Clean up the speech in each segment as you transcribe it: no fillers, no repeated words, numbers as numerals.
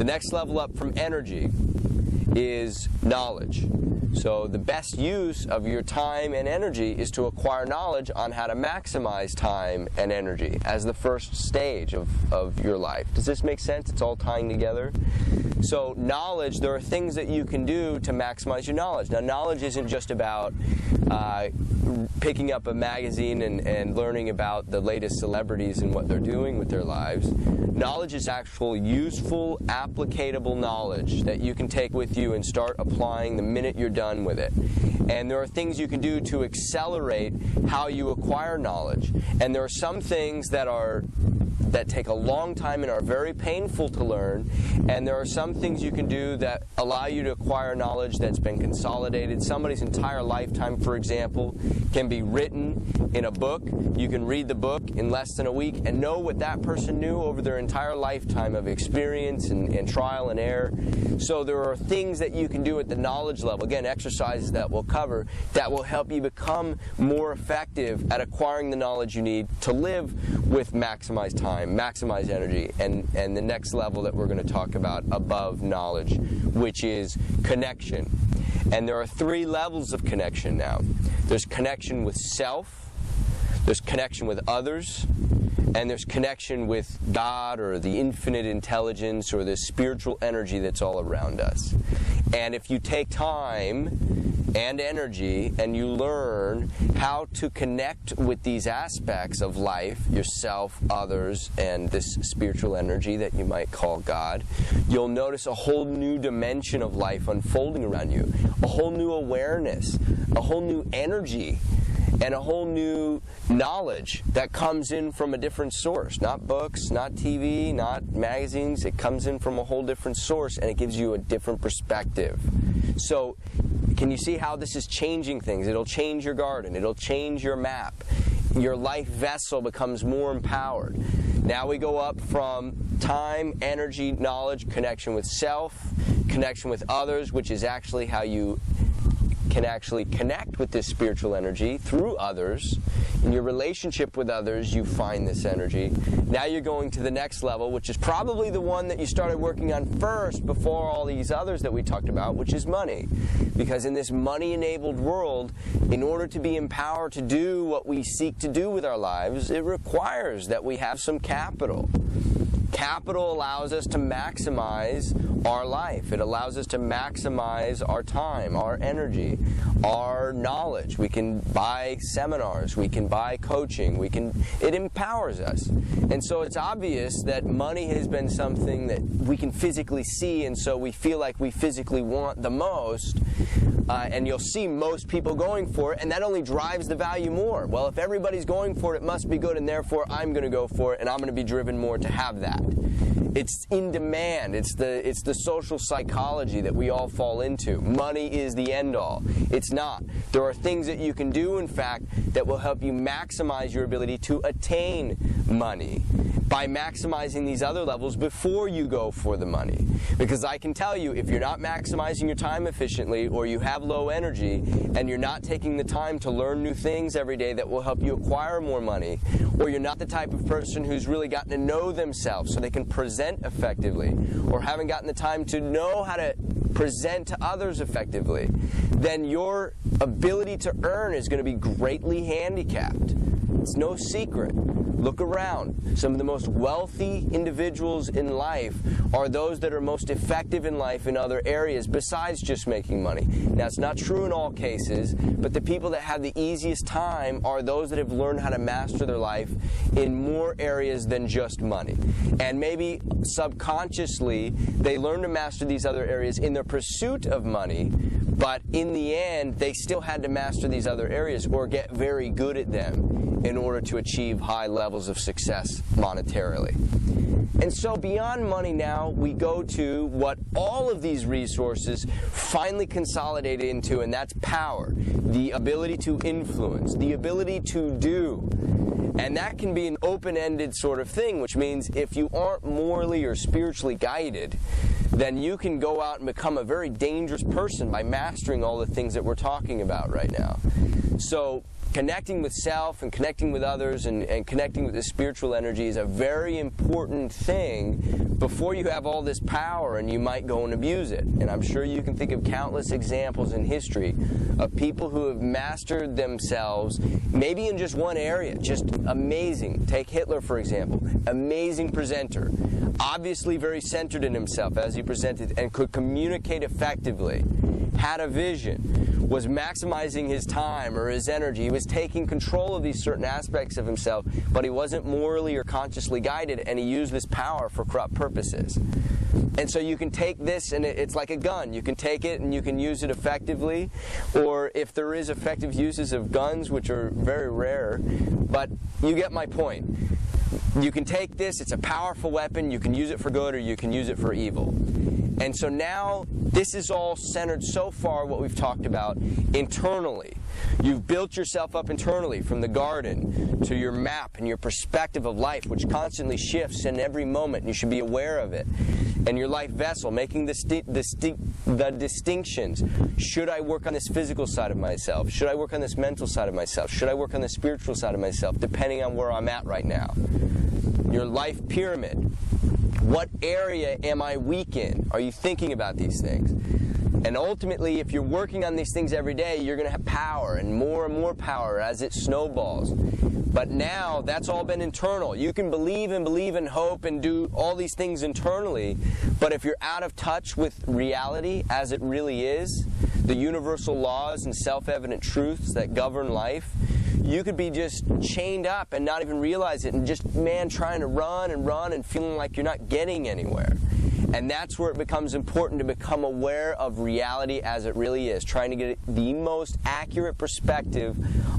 The next level up from energy is knowledge. So the best use of your time and energy is to acquire knowledge on how to maximize time and energy as the first stage of your life. Does this make sense? It's all tying together. So knowledge, there are things that you can do to maximize your knowledge. Now, knowledge isn't just about picking up a magazine and learning about the latest celebrities and what they're doing with their lives. Knowledge is actual useful, applicatable knowledge that you can take with you and start applying the minute you're done with it. And there are things you can do to accelerate how you acquire knowledge. And there are some things that take a long time and are very painful to learn, and there are some things you can do that allow you to acquire knowledge that's been consolidated. Somebody's entire lifetime, for example, can be written in a book. You can read the book in less than a week and know what that person knew over their entire lifetime of experience and trial and error. So there are things that you can do at the knowledge level, again, exercises that we'll cover, that will help you become more effective at acquiring the knowledge you need to live with maximized time, maximize energy, and the next level that we're going to talk about above knowledge, which is connection. And there are 3 levels of connection now. There's connection with self, there's connection with others, and there's connection with God or the infinite intelligence or the spiritual energy that's all around us. And if you take time and energy and you learn how to connect with these aspects of life, yourself, others, and this spiritual energy that you might call God, you'll notice a whole new dimension of life unfolding around you, a whole new awareness, a whole new energy, and a whole new knowledge that comes in from a different source. Not books, not TV, not magazines. It comes in from a whole different source, and it gives you a different perspective. So, can you see how this is changing things? It'll change your garden. It'll change your map. Your life vessel becomes more empowered. Now we go up from time, energy, knowledge, connection with self, connection with others, which is actually how you can actually connect with this spiritual energy through others. In your relationship with others, you find this energy. Now you're going to the next level, which is probably the one that you started working on first before all these others that we talked about, which is money. Because in this money-enabled world, in order to be empowered to do what we seek to do with our lives, it requires that we have some capital. Capital allows us to maximize our life. It allows us to maximize our time, our energy, our knowledge. We can buy seminars, we can buy coaching, it empowers us. And so it's obvious that money has been something that we can physically see, and so we feel like we physically want the most. And you'll see most people going for it, and that only drives the value more. Well, if everybody's going for it, it must be good, and therefore I'm going to go for it, and I'm going to be driven more to have that. It's in demand. It's the social psychology that we all fall into. Money is the end-all. It's not. There are things that you can do, in fact, that will help you maximize your ability to attain money by maximizing these other levels before you go for the money. Because I can tell you, if you're not maximizing your time efficiently, or you have low energy, and you're not taking the time to learn new things every day that will help you acquire more money, or you're not the type of person who's really gotten to know themselves so they can present effectively, or haven't gotten the time to know how to present to others effectively, then your ability to earn is going to be greatly handicapped. It's no secret. Look around. Some of the most wealthy individuals in life are those that are most effective in life in other areas besides just making money. Now, it's not true in all cases, but the people that have the easiest time are those that have learned how to master their life in more areas than just money. And maybe subconsciously, they learn to master these other areas in their pursuit of money, but in the end, they still had to master these other areas or get very good at them in order to achieve high levels of success monetarily. And so beyond money now, we go to what all of these resources finally consolidate into, and that's power. The ability to influence, the ability to do. And that can be an open-ended sort of thing, which means if you aren't morally or spiritually guided, then you can go out and become a very dangerous person by mastering all the things that we're talking about right now. So connecting with self and connecting with others and connecting with the spiritual energy is a very important thing before you have all this power and you might go and abuse it. And I'm sure you can think of countless examples in history of people who have mastered themselves, maybe in just one area, just amazing. Take Hitler, for example. Amazing presenter. Obviously very centered in himself as he presented and could communicate effectively. Had a vision, was maximizing his time or his energy. He was taking control of these certain aspects of himself, but he wasn't morally or consciously guided, and he used this power for corrupt purposes. And so you can take this, and it's like a gun. You can take it and you can use it effectively, or if there is effective uses of guns, which are very rare, but you get my point. You can take this, it's a powerful weapon, you can use it for good or you can use it for evil. And so now, this is all centered so far, what we've talked about, internally. You've built yourself up internally, from the garden to your map and your perspective of life, which constantly shifts in every moment, and you should be aware of it. And your life vessel, making the distinctions. Should I work on this physical side of myself? Should I work on this mental side of myself? Should I work on the spiritual side of myself, depending on where I'm at right now? Your life pyramid. What area am I weak in? Are you thinking about these things? And ultimately, if you're working on these things every day, you're going to have power and more power as it snowballs. But now, that's all been internal. You can believe and hope and do all these things internally, but if you're out of touch with reality as it really is, the universal laws and self-evident truths that govern life, you could be just chained up and not even realize it, and just, trying to run and feeling like you're not getting anywhere. And that's where it becomes important to become aware of reality as it really is, trying to get the most accurate perspective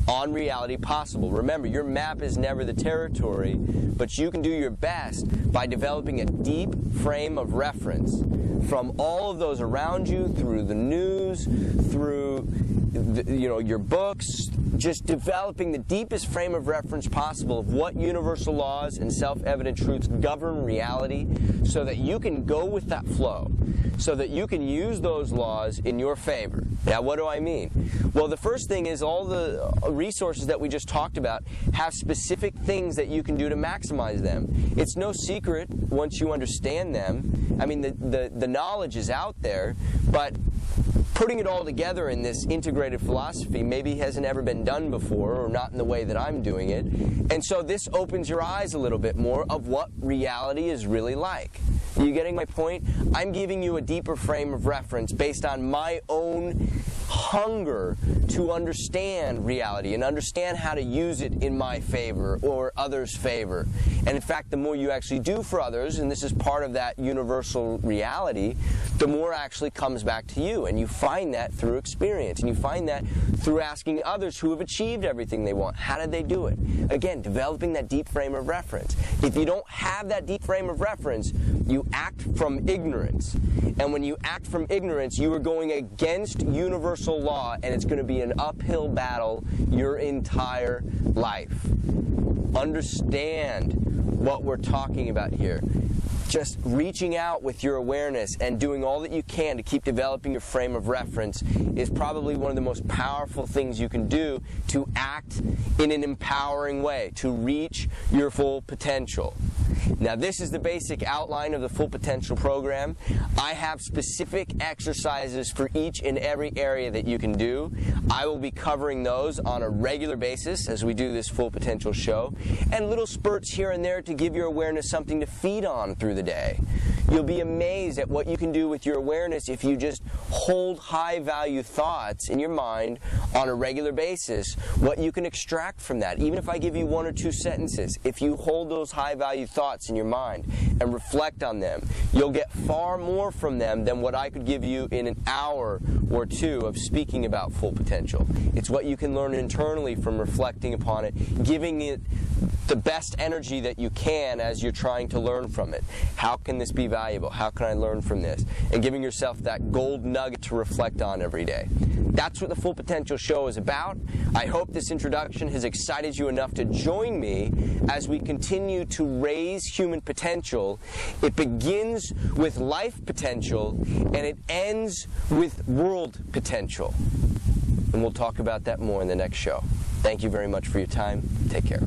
on reality possible. Remember, your map is never the territory, but you can do your best by developing a deep frame of reference from all of those around you, through the news, through your books, just developing the deepest frame of reference possible of what universal laws and self-evident truths govern reality, so that you can go with that flow, so that you can use those laws in your favor. Now, what do I mean? Well, the first thing is all the resources that we just talked about have specific things that you can do to maximize them. It's no secret once you understand them. I mean, the knowledge is out there, but putting it all together in this integrated philosophy maybe hasn't ever been done before, or not in the way that I'm doing it. And so this opens your eyes a little bit more of what reality is really like. Are you getting my point? I'm giving you a deeper frame of reference based on my own hunger to understand reality and understand how to use it in my favor or others' favor. And in fact, the more you actually do for others, and this is part of that universal reality, the more actually comes back to you. And you find that through experience. And you find that through asking others who have achieved everything they want. How did they do it? Again, developing that deep frame of reference. If you don't have that deep frame of reference, you act from ignorance. And when you act from ignorance, you are going against universal law, and it's going to be an uphill battle your entire life. Understand what we're talking about here. Just reaching out with your awareness and doing all that you can to keep developing your frame of reference is probably one of the most powerful things you can do to act in an empowering way, to reach your full potential. Now, this is the basic outline of the Full Potential program. I have specific exercises for each and every area that you can do. I will be covering those on a regular basis as we do this Full Potential show, and little spurts here and there to give your awareness something to feed on through the day. You'll be amazed at what you can do with your awareness if you just hold high-value thoughts in your mind on a regular basis, what you can extract from that. Even if I give you 1 or 2 sentences, if you hold those high-value thoughts in your mind and reflect on them, you'll get far more from them than what I could give you in an hour or 2 of speaking about full potential. It's what you can learn internally from reflecting upon it, giving it the best energy that you can as you're trying to learn from it. How can this be valuable? How can I learn from this? And giving yourself that gold nugget to reflect on every day. That's what the Full Potential show is about. I hope this introduction has excited you enough to join me as we continue to raise human potential. It begins with life potential and it ends with world potential. And we'll talk about that more in the next show. Thank you very much for your time. Take care.